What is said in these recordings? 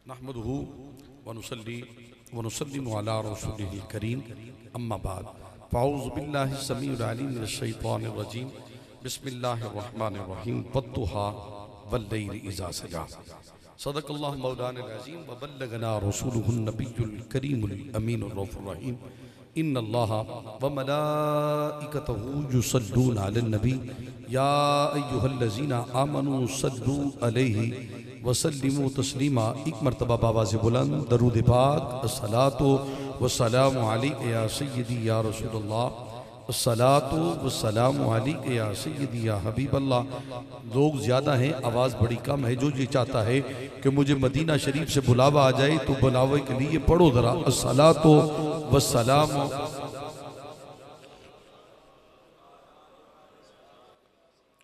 नहमदुहु व नुसल्ली व नुसल्लिमु अला रसूलिहिल करीम अम्मा बाद फ़अऊज़ु बिल्लाहि समीउल अलीम मिनश शैतानिर रजीम बिस्मिल्लाहिर रहमानिर रहीम वद्दुहा वल्लैलि इज़ा सजा सदक़ल्लाहु मौलाना अज़ीम व बल्लगना रसूलुहुन नबियुल करीमुल अमीनुर रऊफ़ुर रहीम इन्नल्लाहा व मलाइकतहु युसल्लूना अलन नबी या अय्युहल्लज़ीना आमनू सल्लू अलैहि वसल्लिमु तस्लीमा। एक मरतबा बाबा से बुलंद दरूद पाक अस्सलातु वस्सलामु अलैका या सय्यदी या रसूलल्लाह, अस्सलातु वस्सलामु अलैका या सय्यदी या हबीबल्लाह। लोग ज़्यादा हैं, आवाज़ बड़ी कम है। जो ये चाहता है कि मुझे मदीना शरीफ से बुलावा आ जाए तो बुलावे के लिए पढ़ो ज़रा अस्सलातु वस्सलामु।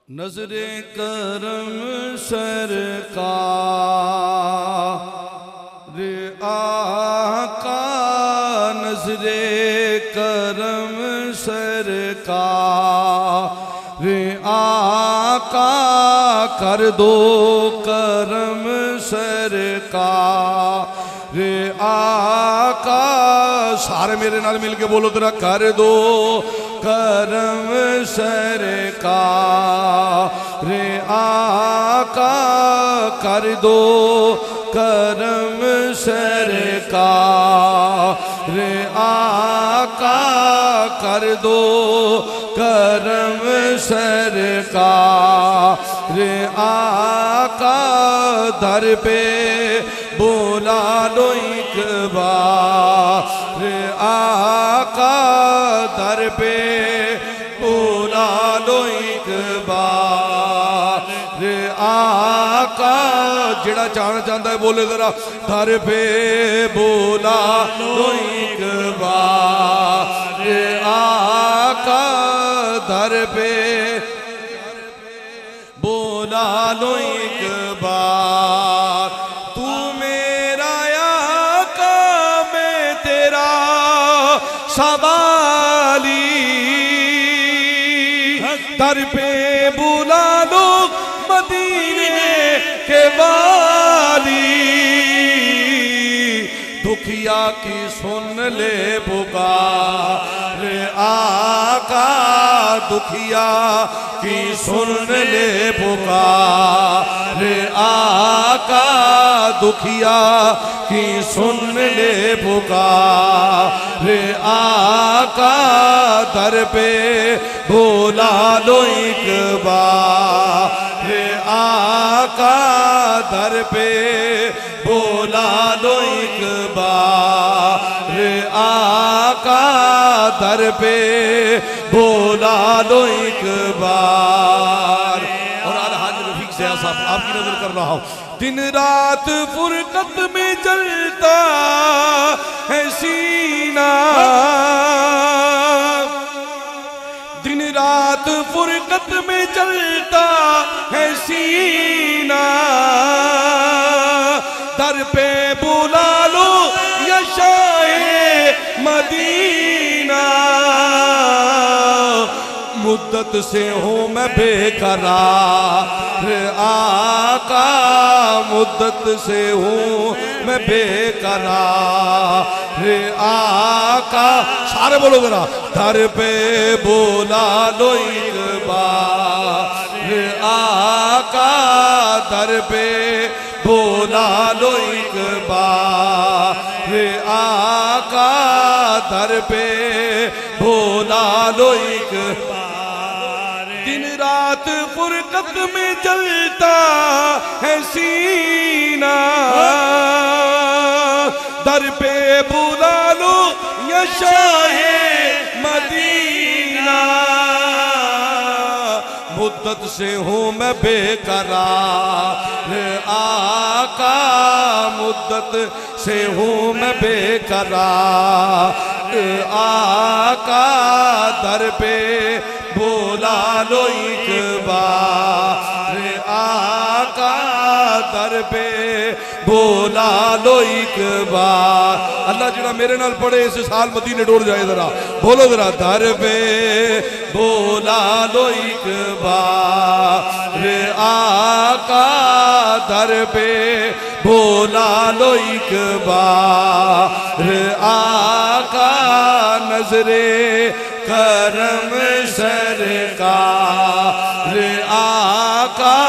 नजरे करम सरकार आका, नजरे करम सरकार आका, कर दो करम सरकार आका। सारे मेरे नाल मिल के बोलो तेरा कर दो करम सरकार आका, कर दो करम सरकार आका, कर दो करम सरकार आका। दर पे बोला लो एक बार आका, दर पे बोला लो एक बार आका। जेड़ा जाना चाहता है बोले जरा दर पे बोला लो एक बार आका, दर पे बोला लो एक बार। तू मेरा आका मैं तेरा सवाली, दर पे बुला लो मदीने के वाली। दुखिया की सुन ले पुकार आका, दुखिया की सुन ले पुकार आका, दुखिया की सुन ले पुकार आका। दर पे बोला लो एक बार आका, दर पे बोला लो एक बार आका, दर पे बोला लो एक बार। और अलहाज रफीक से साहब आपकी नजर कर रहा हूं। दिन रात फुरकत में जलता है सीना, दिन रात फुरकत में जलता है सीना। दर पे बुला लो या शाहे मदीना। मुद्दत से हूँ मैं बेकरार आका, मुद्दत से हूँ मैं बेकरार आका। सारे बोलो जरा दर पे बोला लो एक बार आका, दर पे बोला लो एक बार आका, दर पे बोला लो एक बार। दिन रात फुरकत में जलता है सीना, दर पे बुला लो या शाहे मदीना। मुद्दत से हूँ मैं बेकरार आका, मुद्दत से हूँ मैं बेकरार आका। दर पे बोला लो एक बार आका, दर पे बोला लो एक बार। अल्लाह जरा मेरे नाल पढ़े इस साल मदीने डोल जाए जरा बोलो जरा दर पे बोला लो एक बार आका, दर पे बोला लो एक बार आका नजरे करम सरकार आका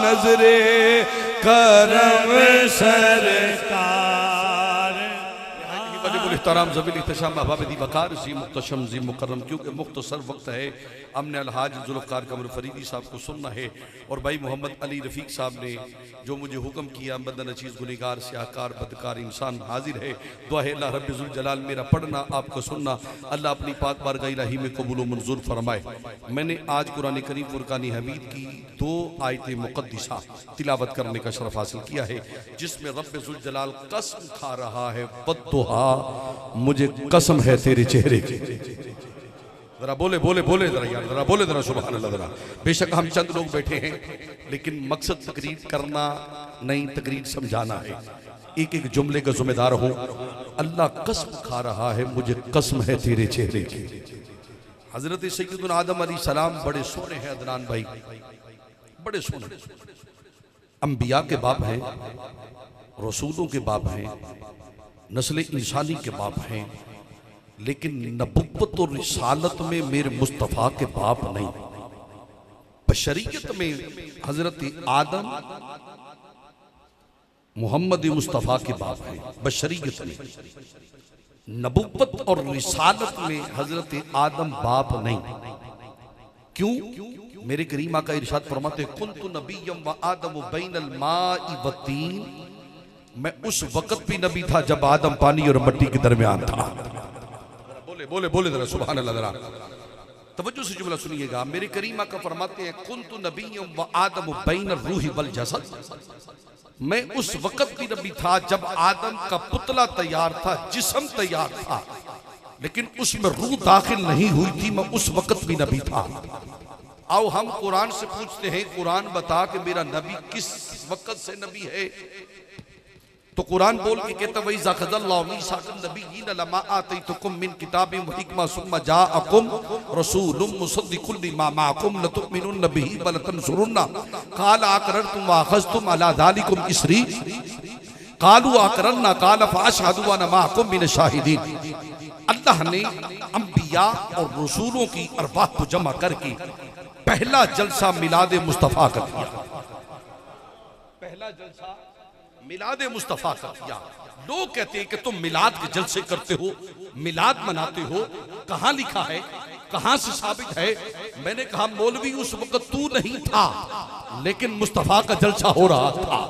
नजरे करम सरकार। तराम ज़बील इhtशाम अबाबदी वकार जी मुख्तशम जी मुकर्रम, क्योंकि मुख्तसर वक्त है। हमने अलहाज जुल्फ़कार कमर फरीदी साहब को सुनना है और भाई मोहम्मद अली रफ़ीक साहब ने जो मुझे हुक्म किया, बंदा नचीज़ गुनहगार स्याहकार बदकार इंसान हाजिर है। दुआ है अल्लाह रब्बुल ज़ुल जलाल मेरा पढ़ना आपको सुनना अल्लाह अपनी पाक बारगाह इलाही में कबूल व मंजूर फरमाए। मैंने आज कुरान करीम फुरकान हमीद की 2 आयत मुक़द्दिसा तिलावत करने का शरफ हासिल किया है, जिसमें रब्बुल ज़ुल जलाल कसम खा रहा है, वद्दुहा मुझे कसम है तेरे चेहरे की। जरा बोले बोले बोले जरा यार, जरा बोले जरा सुभान अल्लाह जरा। बेशक हम चंद लोग बैठे हैं, लेकिन मकसद तकरीर करना नहीं, तकरीर समझाना है। एक एक जुमले का जिम्मेदार हूं। अल्लाह कसम खा रहा है, मुझे कसम है तेरे चेहरे की। हजरत सैयदुना आदम अलैहिस्सलाम बड़े सोने हैं अदनान भाई, बड़े सोने, अंबिया के बाप हैं, रसूलों के बाप हैं, नस्ल इंसानी के बाप हैं, लेकिन नबुव्वत और रिसालत में मेरे मुस्तफ़ा के बाप नहीं। बशरियत में हजरत आदम मोहम्मद मुस्तफ़ा के बाप हैं, बशरियत में। नबुव्वत और रिसालत में हजरत आदम बाप नहीं। क्यों? मेरे करीम आका इरशाद फरमाते, कुन्तु नबिय्यम व आदम बैनल माई व तीन, मैं उस वक्त भी नबी था जब आदम पानी और मिट्टी के दरमियान था। बोले बोले बोले जरा सुभान अल्लाह जरा। तवज्जो से जुमला सुनिएगा। मेरे करीम आका फरमाते हैं, कुन्तु नबिय्यम व आदम बैन रूही वल जसद, मैं उस वक्त भी नबी था जब आदम का पुतला तैयार था, जिस्म तैयार था, लेकिन उसमें रूह दाखिल नहीं हुई थी। मैं उस वक्त भी नबी था। आओ हम कुरान से पूछते हैं, कुरान बता कि मेरा नबी किस वक्त से नबी है। तो कुरान बोल के कहता, वही ज़ख़ज़ल्लाहु मीसाक़न नबिय्यीन लमा आतैतुकुम मिन किताबिन व हिकमा सुम्मा जाअकुम रसूलुम मुसद्दिकुल लिमा माअकुम लतुमिनुन बिही व लतंसुरुन्ना क़ाल अक़ररतुम व अख़ज़्तुम अला ज़ालिकुम इसरी क़ालू अक़ररना क़ाल फ़अशहदू व अना माअकुम मिनश शाहिदीन। अल्लाह ने अंबिया और रसूलों की अरवाह को जमा करके पहला जलसा मिलाद मुस्तफ़ा कर दिया। पहला जलसा मिलाद मुस्तफ़ा का किया। लोग कहते हैं कि तुम मिलाद के जलसे करते हो, मिलाद मनाते हो, कहां लिखा है, कहां से साबित है? मैंने कहा मौलवी उस वक्त तू नहीं था, लेकिन मुस्तफ़ा का जलसा हो रहा था।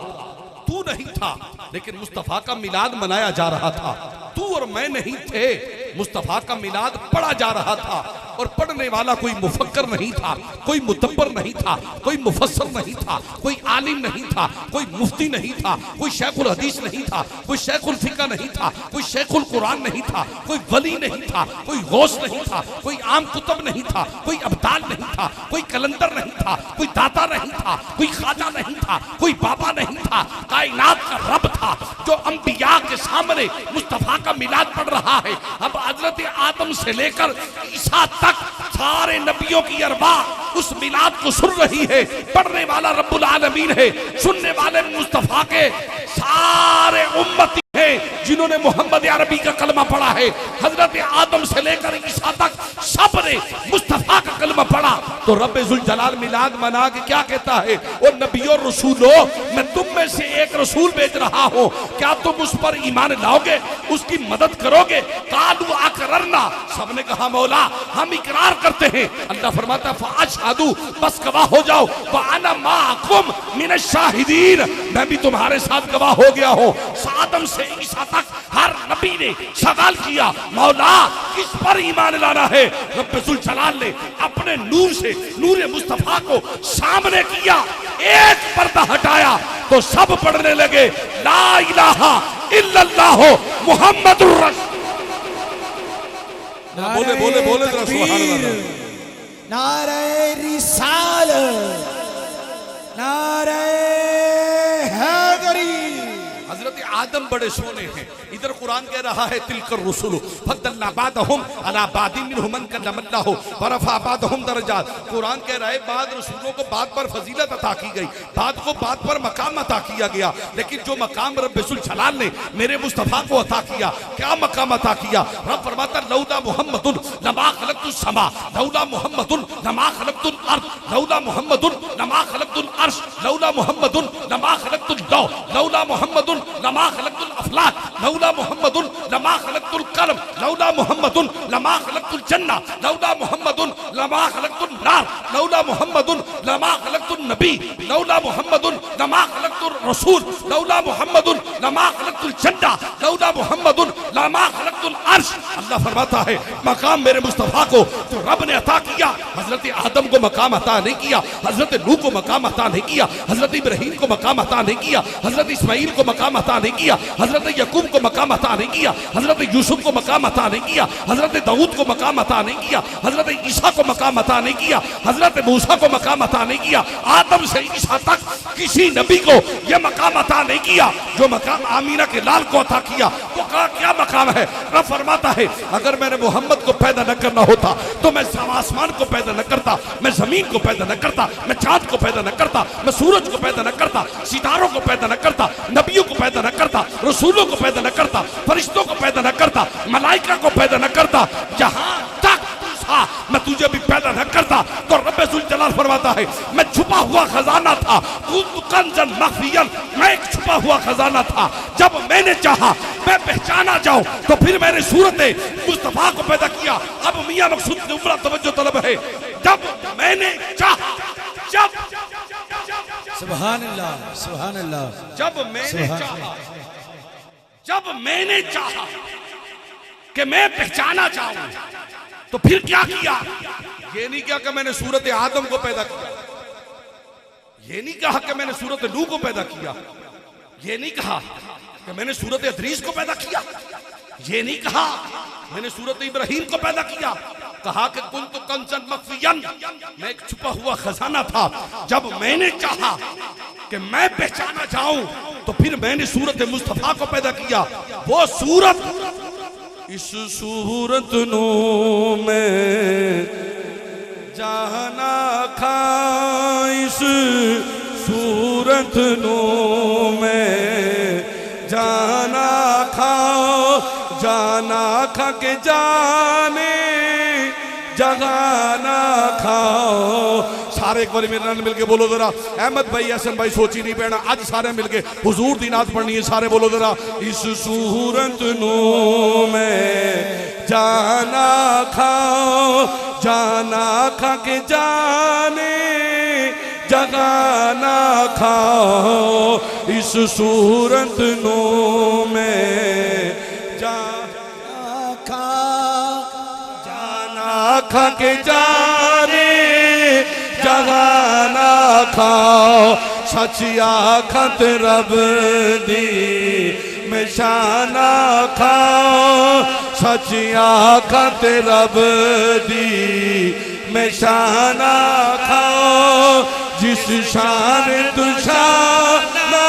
तू नहीं था, लेकिन मुस्तफ़ा का मिलाद मनाया जा रहा था। तू और मैं नहीं थे, मुस्तफ़ा का मिलाद पढ़ा जा रहा था। और पढ़ने वाला कोई मुफक्कर नहीं था, कोई मुदब्बर नहीं था, कोई मुफस्सर नहीं था, कोई आलिम नहीं था, कोई मुफ्ती नहीं था, कोई शेखुल हदीस नहीं था, कोई शेखुल फिक़ह नहीं था, कोई शेखुल कुरान नहीं था, कोई वली नहीं था, कोई गौस नहीं था, कोई आम कुतुब नहीं था, कोई अब्दाल नहीं था, कोई कलंदर नहीं था, कोई दाता नहीं था, कोई ख्वाजा नहीं था, कोई बाबा नहीं था। कायनात का रब था जो अंबिया के सामने मुस्तफ़ा का मिलाद पढ़ रहा है। अब हजरत आदम से लेकर ईसा तक सारे नबियों की अरवाह उस मिलाद को सुन रही है। पढ़ने वाला रब्बुल आलमीन है, सुनने वाले मुस्तफ़ा के सारे उम्मती हैं जिन्होंने मोहम्मद अरबी का कलमा पढ़ा है। हजरत आदम से लेकर ईसा तक सब ने मुस्तफ़ा का कलमा पढ़ा। तो रब्बे ज़ुल जलाल मिलाद मना के क्या कहता है, ओ नबियों रसूलों, मैं तुम में से एक रसूल भेज रहा हूं, क्या तुम उस पर ईमान लाओगे, उसकी मदद करोगे? कालू अक़ररना, सबने कहा मौला हम इकरार करते हैं। अल्लाह फरमाता फ़अशहदू, बस गवाह हो जाओ, व अना माअकुम मिनश शाहिदीन, मैं भी तुम्हारे साथ गवाह हो गया हूं। आदम से ईसा तक हर नबी ने सवाल किया, मौला किस पर ईमान लाना है? रब्बे ज़ुल जलाल ने अपने नूर से नूर मुस्तफ़ा को सामने किया, एक पर्दा हटाया तो सब पढ़ने लगे ला इलाहा इल्लल्लाह मुहम्मदुर रसूलुल्लाह। बोले बोले बोले सुभान अल्लाह। नारे रिसालत, नारे हैदरी। हजरत आदम बड़े सोने हैं। इधर कुरान कह रहा है तिलकर रसूल फद्दलना बादहुम अला बादिन मिनहुम मन कल्लमल्लाहु वरफा बादहुम दरजात। कुरान कह रहा है बाद रसूलों को बाद पर फजीलत अता की गई, बाद को बाद पर मकाम अता किया गया, लेकिन जो मकाम रब्बुल जलाल ने मेरे मुस्तफा को अता किया, क्या मकाम अता किया? रब फरमाता लौला मुहम्मदुन लमा खलक़तुस समा लौला मुहम्मदुन लमा खलक़तुल अर्द लौला मुहम्मदुन लमा खलक़तुल अर्श लौला मुहम्मदुन लमा खलक़तुल लौ लौला मुहम्मदुन लमा खलक़तुल अफलाक लौला मुहम्मदुन लमा खलक़तुल कलम लौला मुहम्मदुन लमा खलक़तुल जन्ना लौला मुहम्मदुन लमा खलक़तुल नार लौला मुहम्मदुन लमा खलक़तुल नबी लौला मुहम्मदुन लमा खलक़तुल रसूल लौला मुहम्मदुन लमा खलक़तुल जन्ना लौला मुहम्मदुन लमा खलक़तुल अर्श। अल्लाह फरमाता है मकाम मेरे मुस्तफा को जो रब ने अता किया, हजरत आदम को मकाम अता नहीं किया, हजरत नूह को मकाम अता नहीं किया, हजरत इब्राहीम को मकाम अता नहीं किया, हजरत इस्माइल को मकाम अता नहीं किया, हजरत यकूब को मकाम अता नहीं किया, हजरत यूसुफ को मकाम अता नहीं किया, हजरत दाऊद को मकाम अता नहीं किया, हजरत ईसा को मकाम अता नहीं किया, हजरत मूसा को मकाम अता नहीं किया, आदम से ईसा तक किसी नबी को यह मकाम अता नहीं किया जो मकाम आमीना के लाल को अता किया। वो कहा क्या मकाम है? रब फरमाता है अगर मैंने मोहम्मद को पैदा न करना होता तो मैं आसमान को पैदा न करता, मैं जमीन को पैदा न करता, मैं चांद को पैदा न करता, मैं सूरज को पैदा न करता, सितारों को पैदा न करता, नबियों को पैदा न करता, रसूलों को पैदा न करता, फरिश्तों को पैदा न करता, मलाइका को पैदा न करता, जहां तक मैं तुझे भी पैदा न करता। तो रब्बुल जलाल फरमाता है मैं छुपा हुआ खजाना था, कंजन मखफियन, मैं एक छुपा हुआ खजाना था। जब मैंने चाहा मैं पहचाना जाऊं तो फिर मैंने सूरत मुस्तफा को पैदा किया। अब मियां मकसूद की उम्र तवज्जो तलब है, जब मैंने चाहा, जब सुभान अल्लाह सुभान अल्लाह, जब मैंने चाहा, जब मैंने चाहा कि मैं पहचाना जाऊं तो फिर क्या किया? ये नहीं किया कि मैंने सूरत आदम को पैदा किया, ये नहीं कहा कि मैंने सूरत नूह को पैदा किया, ये नहीं कहा कि मैंने सूरत अदरीस को पैदा किया, ये नहीं कहा मैंने सूरत इब्राहीम को पैदा किया। कहा कि कुन्तु कंजन मखफियन, मैं एक छुपा हुआ खजाना था। जब मैंने चाहा कि मैं पहचाना जाऊं तो फिर मैंने सूरत मुस्तफा को पैदा किया। वो सूरत इस सूरत नू में जाना खा, इस सूरत नू में जाना खा, जाना खा के जाने जगाना खाओ। सारे एक बार मेरे नाल मिलके बोलो जरा, अहमद भाई, हसन भाई, सोची नहीं पैना, आज सारे मिलके हुजूर दी नात पढ़नी है। सारे बोलो जरा, इस सूरत नू में जाना खाओ, जाना खा के जाने जगाना खाओ। इस सूरत नू में जाना खा, जाना खा के जाने जगाना खाओ। सचिया खत रब दी में शाना खाओ, सचिया खत रब दी में शाना खाओ। जिस शान तू शाना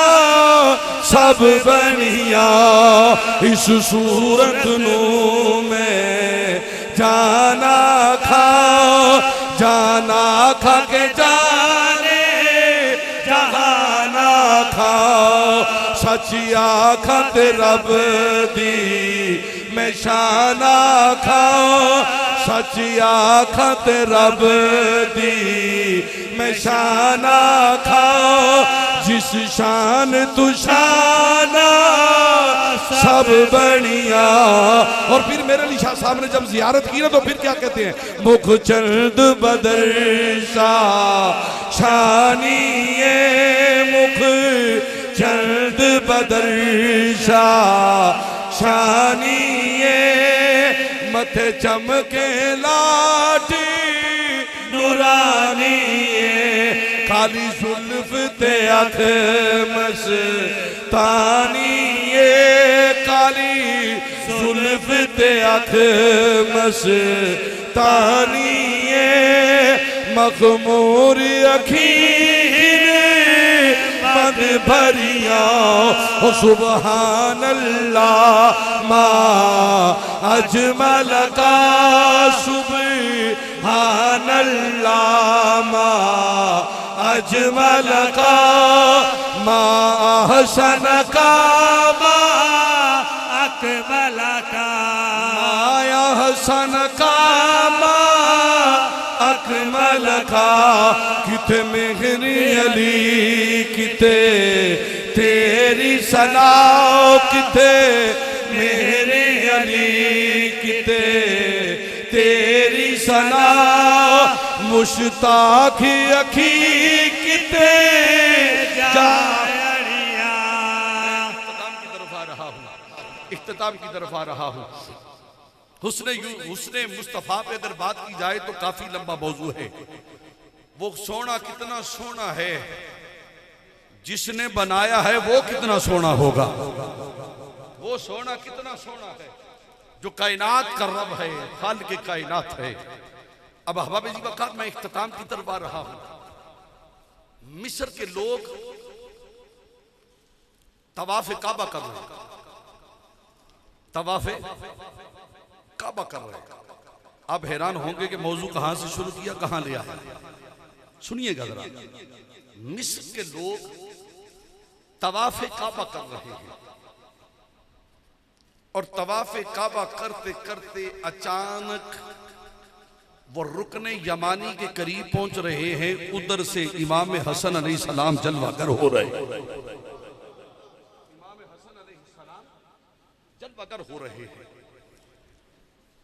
सब बनिया, इस सूरत नू में जाना खाओ, जाना खा के जाने जहाना खाओ। सचिया खत रब दी में शाना खाओ, सचिया खत रब दी में शाना खाओ। जिस शान तू शाना सब बढ़िया। और फिर मेरे अली शाह साहब ने जब जियारत की ना तो फिर क्या कहते हैं, मुख चंद बदरसा शानिए, मुख चंद बदरसा शानिए। मथे चमके लाठी नूरानी, काली जुल्फ ते अख मस्तानी, काली जुल्फ ते अख मस्तानी। मखमूर अखीर बद भरिया हो सुबहान अल्लाह मा अजमल का सुबहान अल्लाह मा अजमल का मा हसन का मा अकमल का माया हसन का मा अकमल का किते मेहरी अली किते तेरी सना किते मेरे अली किते तेरी सना मुश्ताक अखी किते जारिया। इख्तिताम की तरफ आ रहा हूँ। हुस्ने मुस्तफ़ा पे अगर बात की जाए तो काफी लंबा मौजू है। वो सोना कितना सोना है, जिसने बनाया है वो कितना सोना होगा। वो सोना कितना सोना है जो कायनात का रब है, खालिक के कायनात है। अब अहबाब जी वक़ात मैं इख्तिताम की तरफ आ रहा हूं। मिस्र के लोग तवाफ़े काबा कर रहे हैं, तवाफ़े काबा कर रहे हैं। आप हैरान होंगे कि मौजू कहां से शुरू किया कहां ले आया। सुनिएगा जरा। मिस्र के लोग तवाफ़े काबा कर रहे हैं और तवाफ़े काबा करते करते अचानक वो रुकने यमानी के करीब पहुंच रहे हैं। उधर से इमाम हसन अलैहिस्सलाम जलवागर हो रहे हैं, इमाम हसन अलैहिस्सलाम जलवागर हो रहे हैं।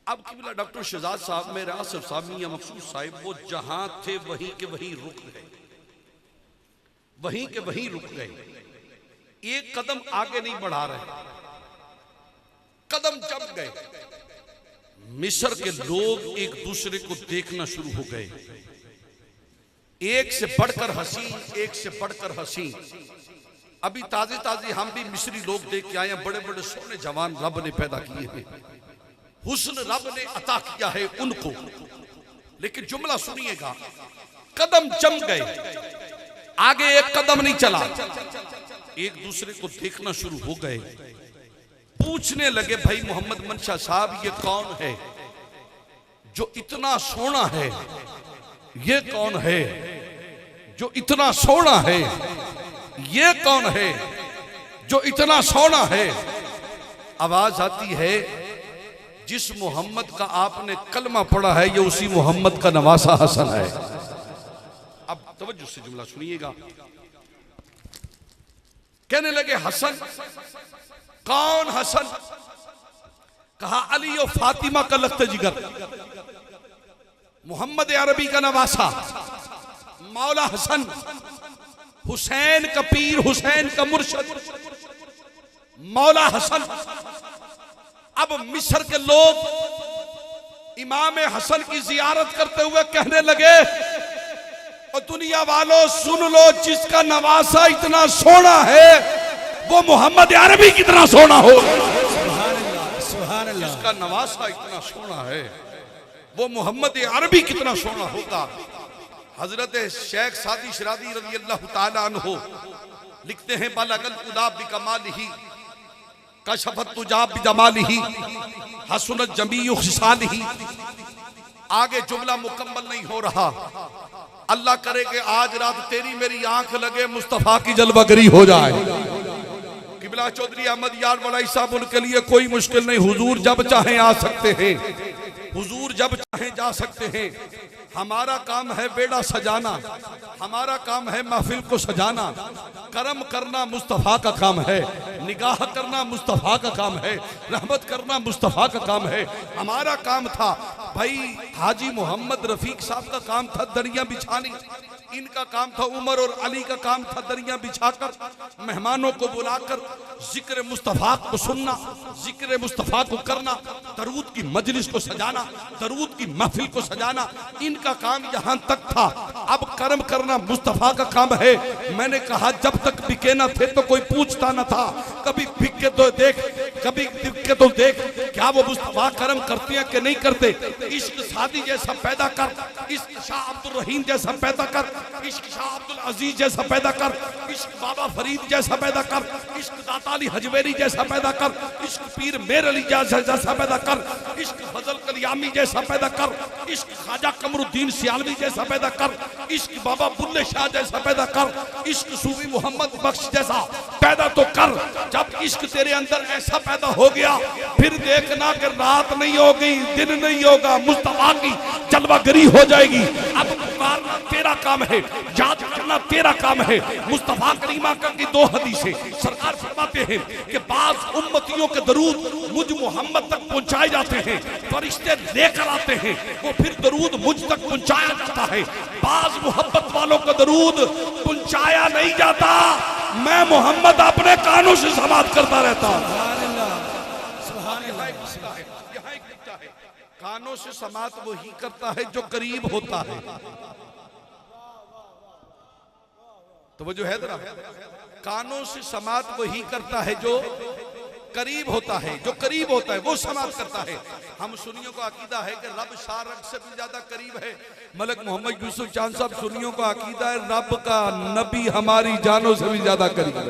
अब किबला डॉक्टर शहजाद साहब, मेरे आसिफ साहब, मियां मकसूद साहिब वो जहां थे वहीं के वहीं रुक गए, वहीं के वहीं रुक गए। एक कदम आगे नहीं बढ़ा रहे, कदम जम गए। मिस्र के लोग एक दूसरे को देखना शुरू हो गए, एक से बढ़कर हसी, एक से बढ़कर हसी। अभी ताजे ताजे हम भी मिस्री लोग देख के आए हैं, बड़े बड़े सोने जवान रब ने पैदा किए हैं, हुस्न रब ने अता किया है उनको। लेकिन जुमला सुनिएगा, कदम जम गए, आगे एक कदम नहीं चला, एक दूसरे को देखना शुरू हो गए। पूछने लगे, भाई मोहम्मद मंशा साहब ये कौन है जो इतना सोना है, ये कौन है जो इतना सोना है, ये कौन है जो इतना सोना है। आवाज आती है, जिस मोहम्मद का आपने कलमा पढ़ा है ये उसी मोहम्मद का नवासा हसन है। अब तवज्जो से जुमला सुनिएगा। कहने लगे हसन, कौन हसन? कहा अली और फातिमा का लख्त जिगर, मोहम्मद अरबी का नवासा, मौला हसन, हुसैन का पीर, हुसैन का मुर्शद, मौला हसन। अब मिस्र के लोग इमाम हसन की जियारत करते हुए कहने लगे, और दुनिया वालों सुन लो, जिसका नवासा इतना सोना है वो मोहम्मद अरबी कितना सोना हो। जिसका नवासा इतना सोना है वो मोहम्मद अरबी कितना सोना होगा। हजरत शेख सादी शरादी रज़ी अल्लाह ताला अन्हु लिखते हैं, बलगल उदा बिकमालिही कशफत तुजाब बिजमालिही हसनत जमीउ खिसालिही। आगे जुमला मुकम्मल नहीं हो रहा। अल्लाह करे कि आज रात तेरी मेरी आंख लगे, मुस्तफा की जलवागरी हो जाए। किबला चौधरी अहमद यार बड़ाई साहब, उनके लिए कोई मुश्किल नहीं, हुजूर जब चाहें आ सकते हैं, हुजूर जब चाहें जा सकते हैं। हमारा काम है बेड़ा सजाना, हमारा काम है महफिल को सजाना। करम करना मुस्तफ़ा का काम है, निगाह करना मुस्तफ़ा का काम है, रहमत करना मुस्तफ़ा का काम है। हमारा काम था भाई हाजी मोहम्मद रफीक साहब का काम था दरिया बिछानी, इनका काम था उमर और अली का काम था दरिया बिछाकर मेहमानों को बुलाकर जिक्र मुस्तफ़ा को सुनना, जिक्र मुस्तफ़ा को करना, दरूद की मजलिस को सजाना, दरूद की महफिल को सजाना, इनका काम यहाँ तक था। अब कर्म करना मुस्तफ़ा का काम है। मैंने कहा जब तक बिके न थे तो कोई पूछता न था, कभी बिक के तो देख कभी के तो देख क्या वो मुस्तफा करम करते हैं कि नहीं करते। इश्क सादी जैसा पैदा कर, इश्क शाह अब्दुल रहीम जैसा पैदा कर, इश्क शाह अब्दुल अजीज जैसा पैदा कर, इश्क बाबा फरीद जैसा पैदा कर, इश्क दाता अली हजवेरी जैसा पैदा कर, इश्क पीर मेर अली जैसा पैदा कर, इश्क फजल कलियामी जैसा पैदा कर, इश्क ख्वाजा कमरुद्दीन सियालवी जैसा पैदा कर, इश्क बाबा बुल्ले शाह जैसा पैदा कर, इश्क सूफी मोहम्मद बख्श जैसा पैदा तो कर। जब इश्क तेरे अंदर ऐसा पैदा हो गया फिर देखना कि रात नहीं होगी, दिन नहीं होगा, मुस्तफा की जलवागरी हो जाएगी। अब पुकारना तेरा काम है, याद करना तेरा काम है। मुस्तफा करीमा की दो हदीसें सरकार फरमाते हैं कि बाज उम्मतियों के दरूद मुझ मोहम्मद तक पहुंचाए जाते हैं, फरिश्ते लेकर आते हैं, वो फिर दरूद मुझ तक पहुंचाया जाता है। बाज मोहब्बत वालों का दरूद पहुंचाया नहीं जाता, मैं मोहम्मद अपने कानों से समाप्त करता रहता हूं। कानों से समात वही करता है जो करीब होता है। तो वो जो है जरा, कानों से समात वही करता है जो करीब होता है, जो करीब होता है वो समात करता है। हम सुन्नियों का अकीदा है कि रब शारक से भी ज्यादा करीब है। मलक मोहम्मद यूसुफ चांद साहब सुन्नियों का अकीदा है रब का नबी हमारी जानों से भी ज्यादा करीब है,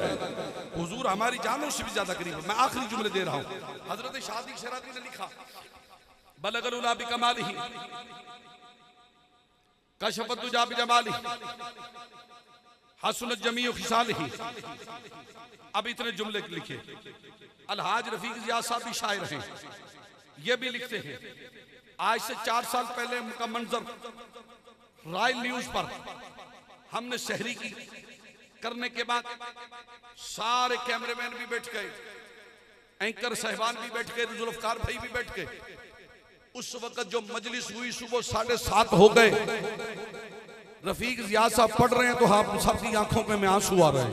हुजूर हमारी जानों से भी ज्यादा करीब है। मैं आखिरी जुमले दे रहा हूं। हजरत शादी शरादी ने लिखा बलगल उला बिकमालिही कशफत दुजा बिजमालिही हसनत जमीउ खिसालिही। अब इतने जुमले लिखे। अलहाज रफीक जिया साहब भी शायर हैं, ये भी लिखते हैं आज से 4 साल पहले का मंजर रॉयल न्यूज पर हमने शहरी की करने के बाद सारे कैमरामैन भी बैठ गए, एंकर साहिबान भी बैठ गए, जुल्फकार भाई भी बैठ गए। उस वक्त जो मजलिस हुई सुबह 7:30 हो गए। रफीक जिया साहब पढ़ रहे हैं तो आप सबकी आंखों में आंसू आ रहे हैं।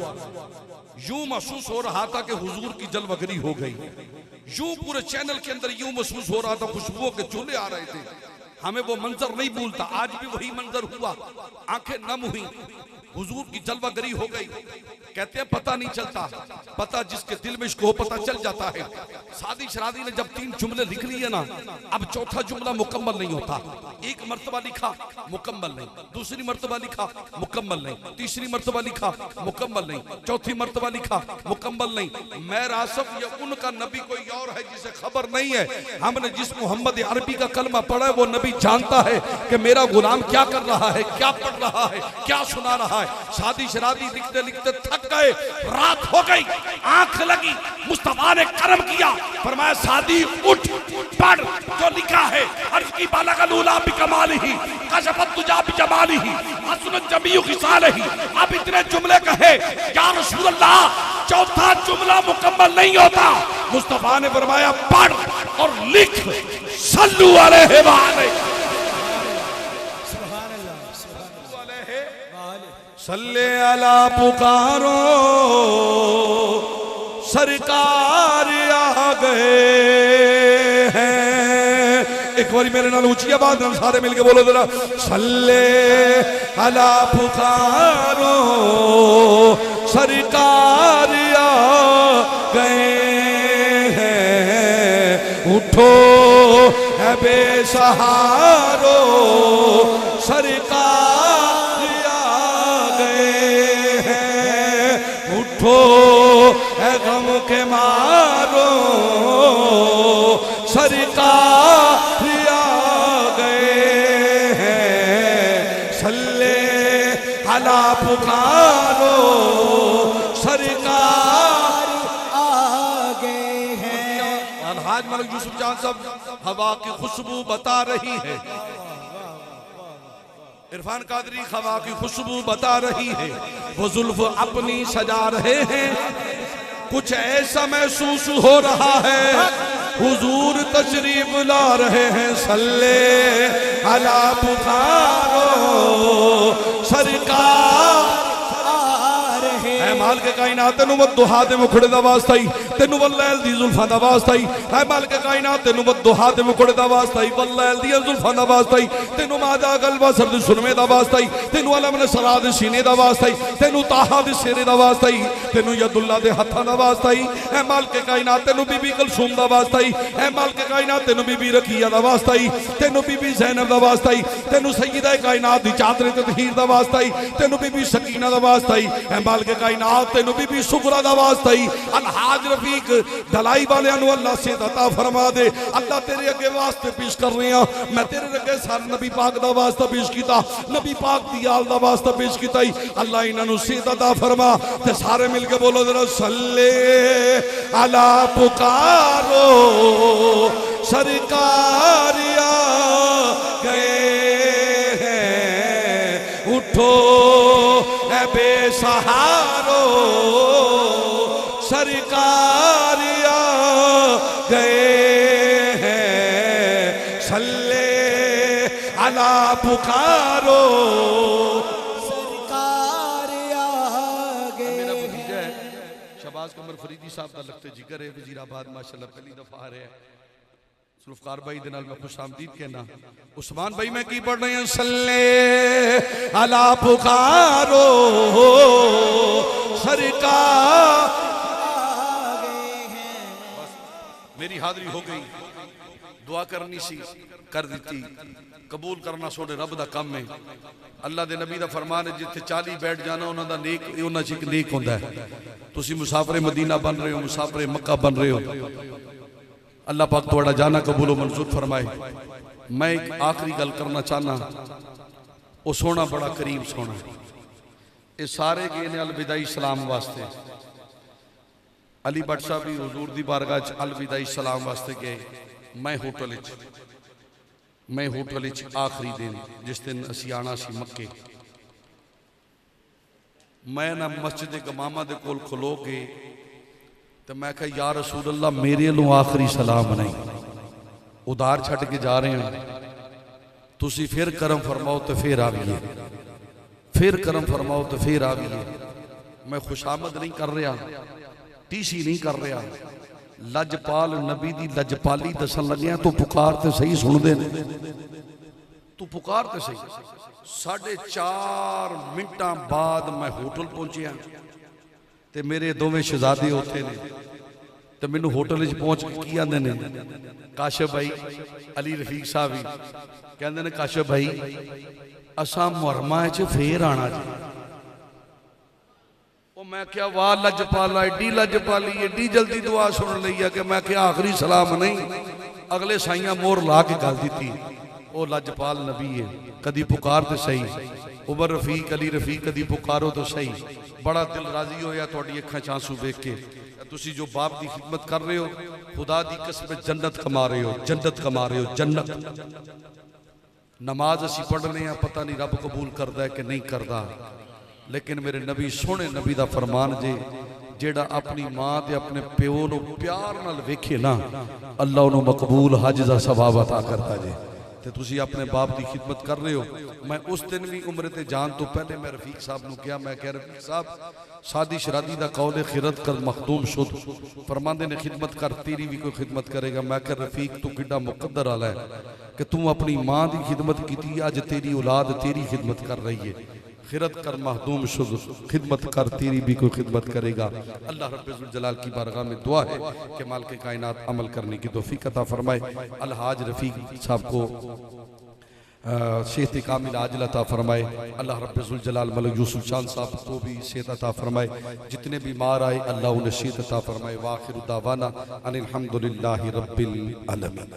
यूं महसूस हो रहा था कि हुजूर की जलवगरी हो गई। यूं पूरे चैनल के अंदर यूं महसूस हो रहा था, खुशबुओं के चूल्हे आ रहे थे। हमें वो मंजर नहीं भूलता, आज भी वही मंजर हुआ, आंखें नम हुई, हुजूर की जलवागरी हो गई। कहते हैं पता नहीं चलता, पता जिसके दिल में इसको पता चल जाता है। शादी शरादी ने जब 3 जुमले लिख लिए ना, अब चौथा जुमला मुकम्मल नहीं होता। एक मर्तबा लिखा मुकम्मल नहीं, दूसरी मर्तबा लिखा मुकम्मल नहीं, तीसरी मर्तबा लिखा मुकम्मल नहीं, चौथी मर्तबा लिखा मुकम्मल नहीं। मैं रासफ या उनका नबी कोई और है जिसे खबर नहीं है। हमने जिस मोहम्मद अरबी का कलमा पढ़ा है वो नबी जानता है कि मेरा गुलाम क्या कर रहा है, क्या पढ़ रहा है, क्या सुना रहा है। शादी शरादी लिखते लिखते थक गए, रात हो गई, आंख लगी, मुस्तफा ने करम किया, फरमाया शादी उठ पढ़ जो लिखा है। अर्ज की बालगलूला बिकमालिही कशफत तुजा बिजमालिही हसनत जमीउ खिसालिही। अब इतने जुमले कहे या रसूल अल्लाह, चौथा जुमला मुकम्मल नहीं होता। मुस्तफा ने फरमाया पढ़ और लिख, सल्लु अलैहि व अलैहि सल्ले अला पुकारो सरकार आ गए हैं। एक बार मेरे नाल ऊंची आवाज में सारे मिलके बोलो जरा, सल्ले अला पुकारो सरकार आ गए हैं। उठो है बेसहारो सरकार है गम के मारो सरकार आ गए हैं। सल्ले अला पुकारो सरकार आ गए हैं। अलहाज मलिक यूसुफ जान साहब हवा की खुशबू बता रही है, इरफान कादरी हवा की खुशबू बता रही है, वो जुल्फ अपनी सजा रहे हैं। कुछ ऐसा महसूस हो रहा है हुजूर तशरीफ ला रहे हैं। सल्ले अला पुकारो सरकार आ रहे हैं। मालिक कायनात तेनू वद्दुहा दे मुखड़े दा वास्ता ही, तेनू वल्लैल दी जुल्फां दा वास्ता ही। ऐ मालिक कायनात तेनू वद्दुहा दे मुखड़े दा वास्ता ही, वल्लैल दी जुल्फां दा वास्ता ही, तेनू मादा गलबा सरद सुरमे दा वास्ता ही, तेनू अलम ने सरा दे सीने दा वास्ता ही, तेनू ताहा दे सिरे दा वास्ता ही, तेनू यदुल्ला दे हत्थां दा वास्ता ही। ऐ मालिक कायनात तेनू बीबी कुलसूम दा वास्ता ही, ऐ मालिक कायनात तेनू बीबी रखिया दा वास्ता ही, तेनू बीबी ज़ैनब दा वास्ता ही, तेनू सय्यदा कायनात दी चादर ततहीर दा वास्ता ही, तेनू बीबी सकीना दा वास्ता ही। ऐ मालिक कायनात तेनू बीबी सुगरा दा वास्ता ही। अलहाज रफीक दलाई वालियां नू अल्लाह से अता फरमा दे। अल्लाह तेरे अगे वास्ते पेश कर रहे हैं, मैं तेरे अगे सारे नबी पाक दा वास्ता पेश किया, नबी पाक दी आल दा वास्ता पेश किया। अल्लाह इन्हां नू सेहत अता फरमा ते सारे मिलके बोलो जरा सल्ले अला पुकारो सरकार आ गए हैं, उठो ऐ बेसहारो सरकार आ गए हैं, सल्ले अला पुकारो सरकार आ गए। मेरा भतीजा है शहबाज कमर फरीदी साहब का लगते जिगर है, वजीराबाद माशाल्लाह पहली दफा आ रहे हैं। सुल्फकार भाई दे नाल मैं खुश आमदीद कहना। उस्मान भाई मैं की पढ़ रहे हैं, सल्ले अला पुकारो सरकार मेरी हाजिरी हो गई, दुआ करनी सी कर दी, कबूल करना सोने रब दा काम है। अल्लाह दे नबी दा फरमान है, जिथे 40 बैठ जाना उन्हां दा नेक उन्हां च एक नेक हुंदा है। तुसी मुसाफिर मदीना बन रहे हो, मुसाफिर मक्का बन रहे हो, अल्लाह पाक तुहाडा जाना कबूल मंजूर फरमाए। मैं एक आखिरी गल करना चाहना, वो सोना बड़ा करीम सोना, ये सारे गए ने अलविदाई सलाम वास्ते। अली भट्ट साहब भी हुजूर दी बारगाह च अलविदाई सलाम वास्ते गए। मैं होटल आखिरी दिन जिस दिन असी आना सी मक्के, मैं ना मस्जिद गमामा दे कोल खलो के तो मैं कहा या रसूल अल्लाह मेरे लो आखिरी सलाम नहीं, उधार छड़ के जा रहे हैं, तुसी फिर करम फरमाओ तो फिर आविए, फिर करम फरमाओ तो फिर आविए। मैं खुशामद नहीं कर रहा, टीसी नहीं कर रहा, लजपाल नबी दी लजपाली दसन लग्या। तू पुकार ते सही सुनदे ने, तू पुकार ते सही। 4.5 मिनटां बाद मैं होटल पहुंचिया ते मेरे दोवें शहजादे उत्थे ने ते मैनू होटल पहुंच के की आंदे ने, काशिफ भाई अली रफीक साहब भी कहंदे ने काशिफ भाई असां मुहर्रमा च फेर आना जी। मैं क्या वाह लजपाला, एडी लजपाली, एडी जल्दी दुआ सुन ली है कि मैं क्या आखिरी सलाम नहीं। अगले साइया मोर ला के गल दी, वो लजपाल नबी है, कदी पुकार तो सही। उमर रफीक अली रफीक कदी पुकारो तो सही। बड़ा दिल राजी होया तुहाडी अखां च आंसू देख के। तुसी जो बाप की खिदमत कर रहे हो, खुदा की कसम जन्नत कमा रहे हो, जन्नत कमा रहे हो, जन्नत। नमाज असी पढ़ने हैं, पता नहीं रब कबूल करता है कि नहीं करता, लेकिन मेरे नबी सोने नबी का फरमान जे जेड़ा अपनी मां ते अपने प्यो नू प्यार नाल वेखे ना, अल्लाह उन्होंने मकबूल हज का सवाब अता करता जे। तो तुसी अपने बाप की खिदमत कर रहे हो। मैं उस दिन भी उम्र ते जान तो पहले मैं रफीक साहब नू कहा, मैं कह रफीक साहब शादी शरादी का कौल खिरत कर मखदूम शुद, फरमांदे ने खिदमत कर, तेरी भी कोई खिदमत करेगा। मैं कह रफीक तू किड्डा मुकद्दर वाला है कि तू अपनी मां की खिदमत की, अज तेरी औलाद तेरी खिदमत कर रही है। खिरत कर महदूम शुद, खिदमत कर तेरी भी कोई खिदमत करेगा। अल्लाह रब्बुल जलाल की बारगाह में दुआ है कि माल के कायनात अमल करने की तौफीक अता फरमाए। अलहाज रफीक साहब को सेहत कामिल आजिल अता फरमाए। अल्लाह रब्बुल जलाल मलिक यूसुफ चांद साहब को भी सेहत अता फरमाए। जितने बीमार आए अल्लाह उन्हें सेहत अता फरमाए। वाखिर दावाना अनिल हम्दुलिल्लाहि रब्बिल आलमीन।